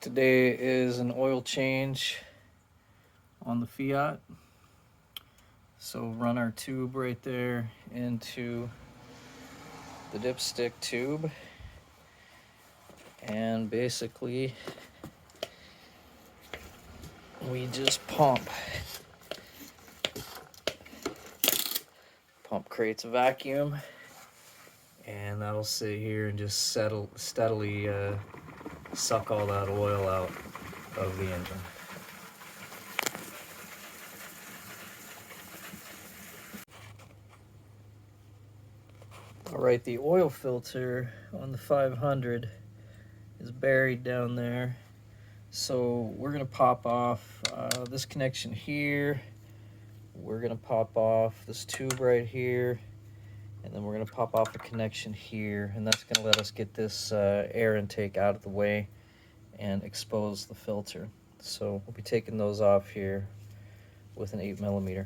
Today is an oil change on the Fiat. So run our tube right there into the dipstick tube, and basically we just pump creates a vacuum, and that'll sit here and just steadily suck all that oil out of the engine. Alright, the oil filter on the 500 is buried down there, so we're going to pop off this connection here. We're going to pop off this tube right here, and then we're going to pop off a connection here, and that's going to let us get this air intake out of the way and expose the filter. So we'll be taking those off here with an 8mm.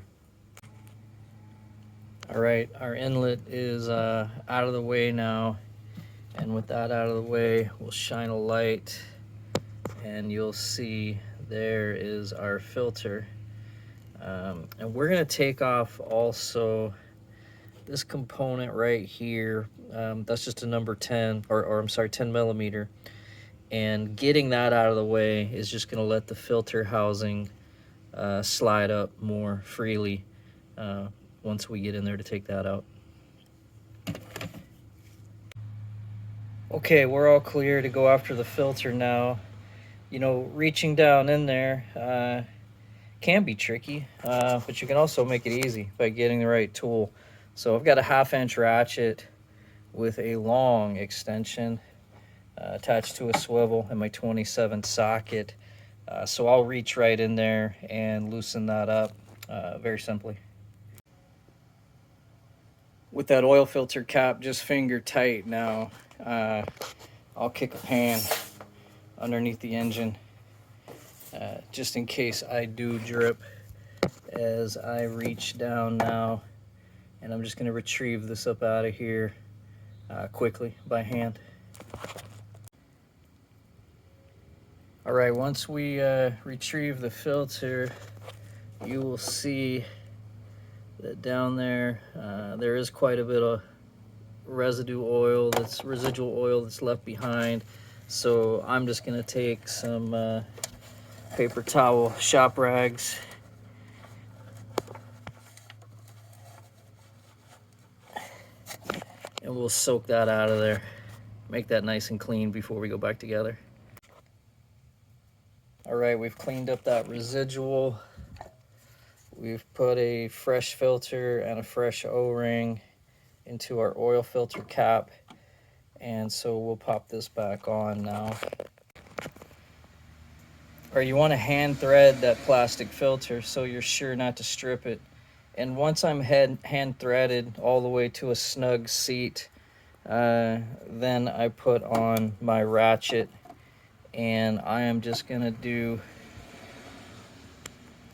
Alright, our inlet is out of the way now, and with that out of the way, we'll shine a light and you'll see there is our filter. And we're going to take off also this component right here. That's just a number 10, or I'm sorry, 10mm. And getting that out of the way is just going to let the filter housing slide up more freely once we get in there to take that out. Okay, we're all clear to go after the filter now. You know, reaching down in there can be tricky, but you can also make it easy by getting the right tool. So I've got a 1/2-inch ratchet with a long extension attached to a swivel and my 27 socket. So I'll reach right in there and loosen that up very simply. With that oil filter cap just finger tight now, I'll kick a pan underneath the engine just in case I do drip as I reach down now, and I'm just going to retrieve this up out of here quickly by hand. Alright, once we retrieve the filter, you will see that down there there is quite a bit of residual oil that's left behind. So I'm just going to take some paper towel shop rags and we'll soak that out of there, make that nice and clean before we go back together. Alright, we've cleaned up that residual. We've put a fresh filter and a fresh O-ring into our oil filter cap, and so we'll pop this back on now. Or you want to hand thread that plastic filter so you're sure not to strip it. And once I'm hand threaded all the way to a snug seat, then I put on my ratchet, and I am just gonna do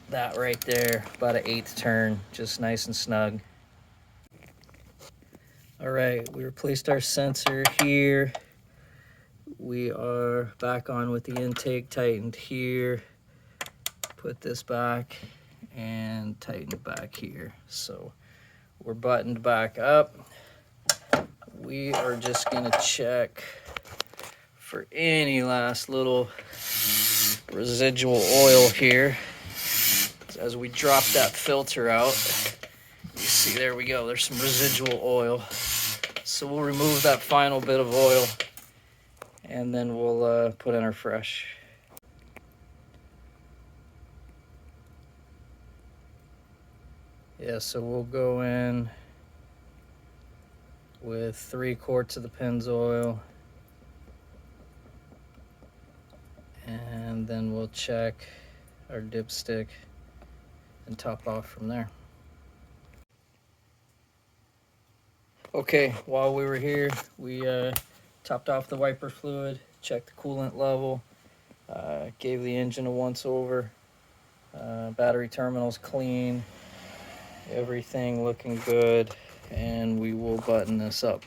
that right there, about an 1/8 turn, just nice and snug. Alright, we replaced our sensor here. We are back on with the intake tightened here. Put this back and tighten it back here. So we're buttoned back up. We are just gonna check for any last little residual oil here. As we drop that filter out, you see there we go, there's some residual oil. So we'll remove that final bit of oil and then we'll put in our fresh. Yeah, so we'll go in with 3 quarts of the Pennzoil, and then we'll check our dipstick and top off from there. Okay, while we were here, we topped off the wiper fluid, checked the coolant level, gave the engine a once over, battery terminals clean, everything looking good, and we will button this up.